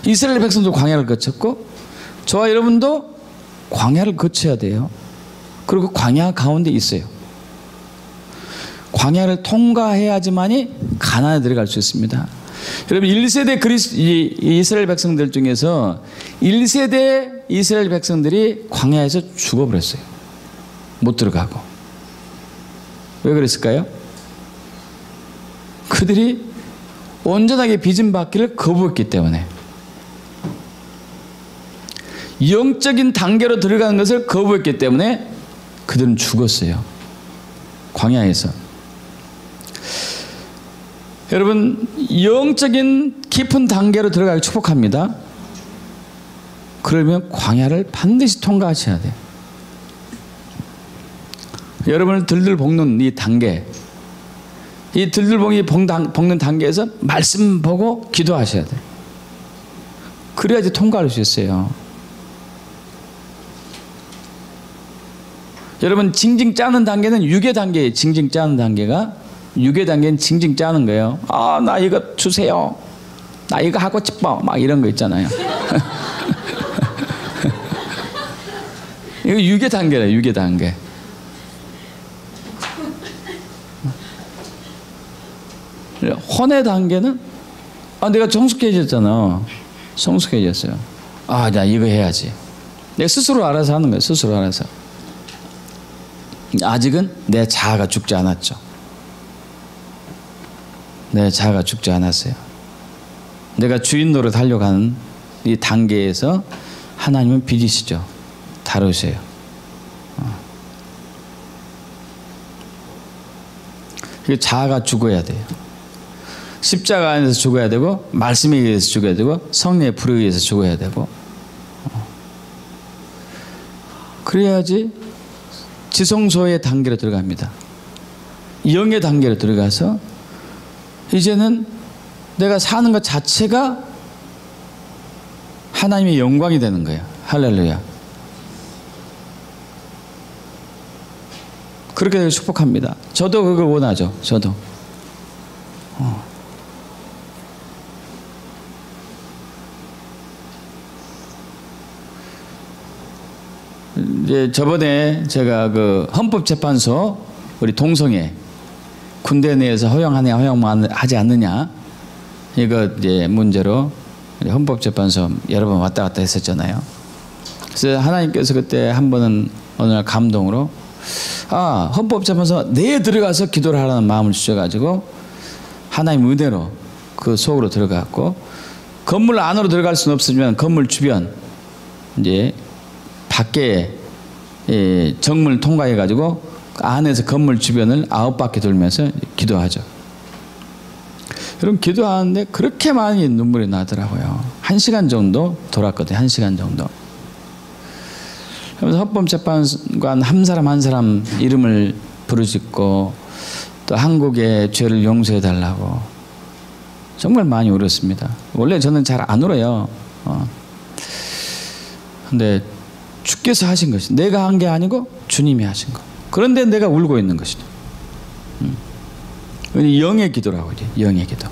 Speaker 1: 이스라엘 백성도 광야를 거쳤고 저와 여러분도 광야를 거쳐야 돼요. 그리고 광야 가운데 있어요. 광야를 통과해야지만이 가나안에 들어갈 수 있습니다. 여러분 1세대 이스라엘 백성들 중에서 1세대 이스라엘 백성들이 광야에서 죽어버렸어요. 못 들어가고. 왜 그랬을까요? 그들이 온전하게 빚은 받기를 거부했기 때문에. 영적인 단계로 들어가는 것을 거부했기 때문에 그들은 죽었어요. 광야에서. 여러분 영적인 깊은 단계로 들어가기 축복합니다. 그러면 광야를 반드시 통과하셔야 돼요. 여러분을 들들 볶는 이 단계, 이 들들볶이 볶는 단계에서 말씀 보고 기도하셔야 돼요. 그래야지 통과할 수 있어요. 여러분 징징 짜는 단계는 육의 단계예요. 징징 짜는 단계가 육의 단계는 징징 짜는 거예요. 아, 나 이거 주세요. 나 이거 하고 싶어. 막 이런 거 있잖아요. 이거 육의 단계래요. 육의 단계. 혼의 단계는 내가 성숙해졌잖아. 성숙해졌어요. 나 이거 해야지. 내가 스스로 알아서 하는 거예요. 스스로 알아서. 아직은 내 자아가 죽지 않았죠. 내 자아가 죽지 않았어요. 내가 주인 노릇 하려고 하는 이 단계에서 하나님은 빚으시죠. 다루세요. 자아가 죽어야 돼요. 십자가 안에서 죽어야 되고 말씀에 의해서 죽어야 되고 성령의 불에 의해서 죽어야 되고 그래야지 지성소의 단계로 들어갑니다. 영의 단계로 들어가서 이제는 내가 사는 것 자체가 하나님의 영광이 되는 거예요. 할렐루야. 그렇게 되길 축복합니다. 저도 그걸 원하죠. 저도. 이제 저번에 제가 그 헌법재판소 우리 동성애 군대 내에서 허용하냐 허용하지 않느냐 이거 이제 문제로 헌법재판소 여러 번 왔다 갔다 했었잖아요. 그래서 하나님께서 그때 한 번은 어느 날 감동으로 헌법재판소 내에 들어가서 기도를 하라는 마음을 주셔가지고 하나님 은혜로 그 속으로 들어갔고 건물 안으로 들어갈 수는 없으면 건물 주변 이제 밖에 정문을 통과해가지고 안에서 건물 주변을 9바퀴 돌면서 기도하죠. 여러분 기도하는데 그렇게 많이 눈물이 나더라고요. 1시간 정도 돌았거든요. 1시간 정도. 그래서 헌법재판관 한 사람 한 사람 이름을 부르짖고 또 한국의 죄를 용서해달라고 정말 많이 울었습니다. 원래 저는 잘 안 울어요. 근데 주께서 하신 것이 내가 한 게 아니고 주님이 하신 것. 그런데 내가 울고 있는 것이다. 영의 기도라고 하죠. 영의 기도.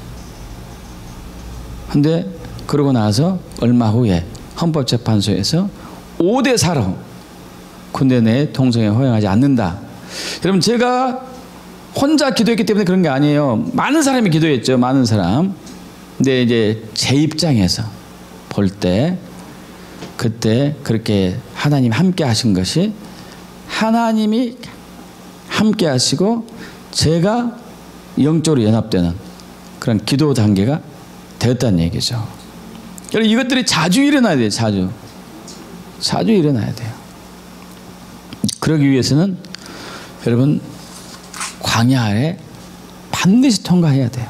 Speaker 1: 근데 그러고 나서 얼마 후에 헌법재판소에서 5대4로 군대 내에 동성애 허용하지 않는다. 여러분 제가 혼자 기도했기 때문에 그런 게 아니에요. 많은 사람이 기도했죠. 많은 사람. 근데 이제 제 입장에서 볼 때 그때 그렇게 하나님 함께 하신 것이 하나님이 함께 하시고 제가 영적으로 연합되는 그런 기도 단계가 되었다는 얘기죠. 여러분 이것들이 자주 일어나야 돼요. 자주 일어나야 돼요. 그러기 위해서는 여러분 광야에 반드시 통과해야 돼요.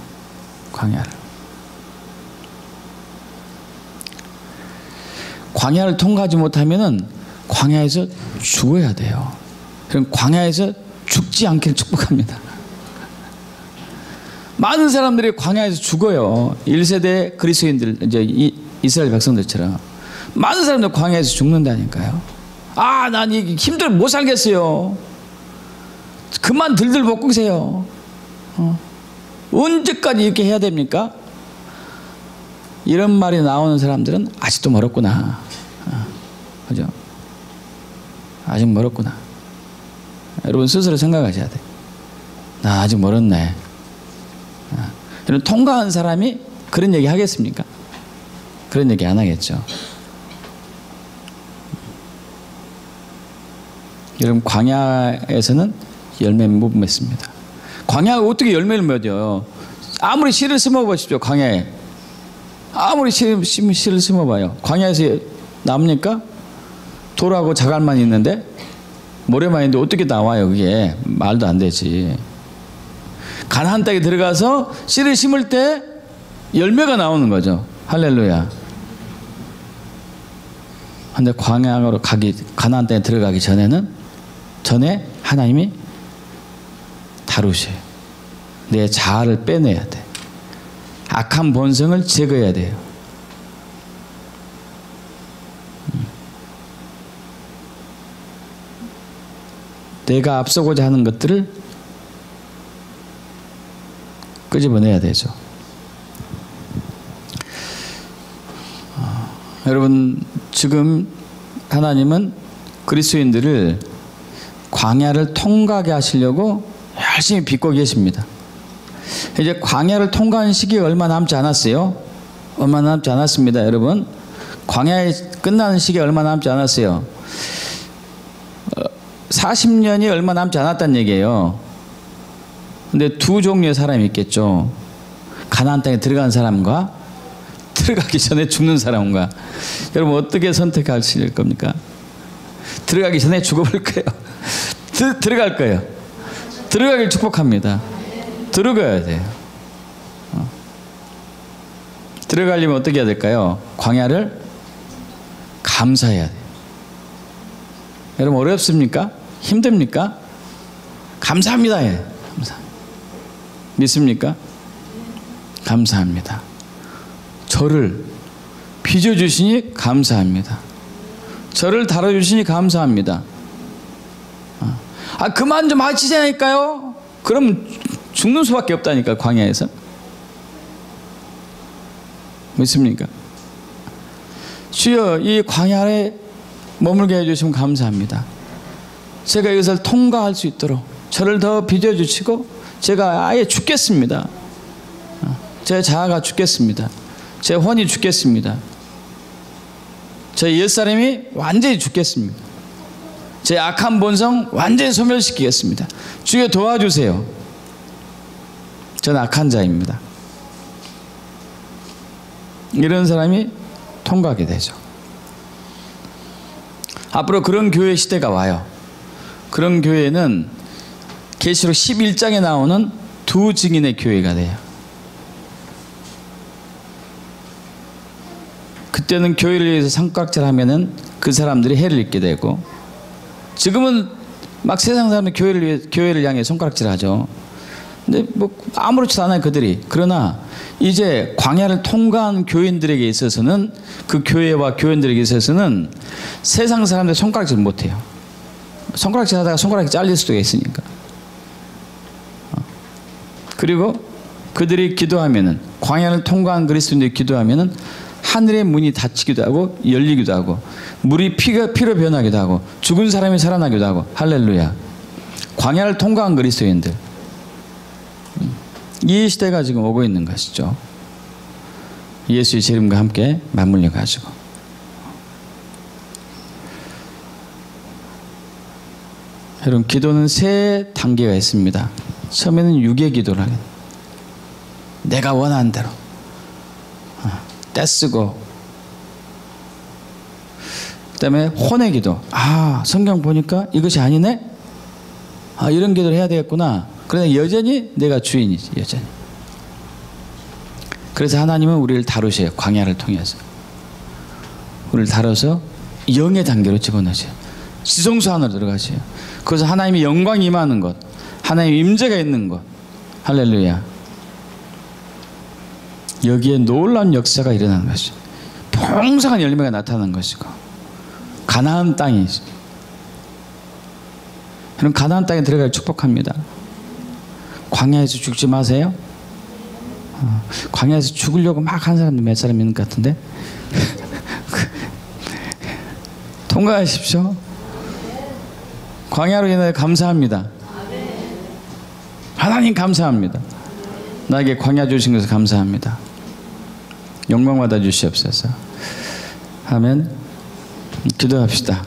Speaker 1: 광야를 통과하지 못하면은 광야에서 죽어야 돼요. 그럼 광야에서 죽지 않기를 축복합니다. 많은 사람들이 광야에서 죽어요. 1세대 그리스도인들, 이제 이스라엘 백성들처럼 많은 사람들 광야에서 죽는다니까요. 아, 난 이 힘들어 못 살겠어요. 그만 들들 볶으세요. 언제까지 이렇게 해야 됩니까? 이런 말이 나오는 사람들은 아직도 멀었구나. 그죠? 아직 멀었구나. 여러분 스스로 생각하셔야 돼. 나 아직 멀었네. 이런 통과한 사람이 그런 얘기 하겠습니까? 그런 얘기 안 하겠죠. 여러분 광야에서는 열매를 못 맺습니다. 광야가 어떻게 열매를 맺어요? 아무리 씨를 심어보십시오. 광야에 아무리 씨를 심어봐요. 광야에서 나옵니까? 돌하고 자갈만 있는데 모래만 있는데 어떻게 나와요? 그게 말도 안 되지. 가나안 땅에 들어가서 씨를 심을 때 열매가 나오는 거죠. 할렐루야. 근데 광야로 가나안 땅에 들어가기 전에 하나님이 다루셔요. 내 자아를 빼내야 돼. 악한 본성을 제거해야 돼요. 내가 앞서고자 하는 것들을 끄집어내야 되죠. 여러분 지금 하나님은 그리스도인들을 광야를 통과하게 하시려고 열심히 빚고 계십니다. 이제 광야를 통과하는 시기가 얼마 남지 않았어요. 얼마 남지 않았습니다. 여러분 광야에 끝나는 시기가 얼마 남지 않았어요. 40년이 얼마 남지 않았다는 얘기예요. 근데 두 종류의 사람이 있겠죠. 가나안 땅에 들어간 사람과 들어가기 전에 죽는 사람과. 여러분 어떻게 선택하실 겁니까? 들어가기 전에 죽어볼 거예요. 들어갈 거예요. 들어가길 축복합니다. 들어가야 돼요. 들어가려면 어떻게 해야 될까요? 광야를 감사해야 돼요. 여러분 어렵습니까? 힘듭니까? 감사합니다. 예. 감사. 믿습니까? 감사합니다. 저를 빚어주시니 감사합니다. 저를 다뤄주시니 감사합니다. 아 그만 좀 하시자니까요. 그럼 죽는 수밖에 없다니까 광야에서. 믿습니까? 주여 이 광야에 머물게 해주시면 감사합니다. 제가 이것을 통과할 수 있도록 저를 더 빚어주시고 제가 아예 죽겠습니다. 제 자아가 죽겠습니다. 제 혼이 죽겠습니다. 제 옛사람이 완전히 죽겠습니다. 제 악한 본성 완전히 소멸시키겠습니다. 주여 도와주세요. 저는 악한 자입니다. 이런 사람이 통과하게 되죠. 앞으로 그런 교회 시대가 와요. 그런 교회는 계시록 11장에 나오는 두 증인의 교회가 돼요. 그때는 교회를 위해서 손가락질 하면은 그 사람들이 해를 입게 되고, 지금은 막 세상 사람들 교회를 향해 손가락질 하죠. 근데 뭐 아무렇지도 않아요 그들이. 그러나 이제 광야를 통과한 교인들에게 있어서는, 그 교회와 교인들에게 있어서는 세상 사람들 손가락질 못해요. 손가락질 하다가 손가락이 잘릴 수도 있으니까. 그리고 그들이 기도하면은, 광야를 통과한 그리스도인들이 기도하면은 하늘의 문이 닫히기도 하고 열리기도 하고, 물이 피로 변하기도 하고, 죽은 사람이 살아나기도 하고. 할렐루야. 광야를 통과한 그리스도인들, 이 시대가 지금 오고 있는 것이죠. 예수의 재림과 함께 맞물려 가지고. 여러분 기도는 세 단계가 있습니다. 처음에는 육의 기도를 하는, 내가 원하는 대로 떼쓰고, 그 다음에 혼의 기도. 아 성경 보니까 이것이 아니네. 아 이런 기도를 해야 되겠구나. 그러나 여전히 내가 주인이지, 여전히. 그래서 하나님은 우리를 다루셔요. 광야를 통해서. 다뤄서 영의 단계로 집어넣으세요. 지성소 안으로 들어가세요. 그래서 하나님의 영광이 임하는 것, 하나님의 임재가 있는 것. 할렐루야. 여기에 놀라운 역사가 일어나는 것이죠. 풍성한 열매가 나타나는 것이고, 가나안 땅이 있어요. 그럼 가나안 땅에 들어갈 축복합니다. 광야에서 죽지 마세요. 광야에서 죽으려고 막 한 사람들 몇 사람 있는 것 같은데 통과하십시오. 광야로 인해 감사합니다. 하나님 감사합니다. 나에게 광야 주신 것을 감사합니다. 영광 받아 주시옵소서. 아멘. 기도합시다.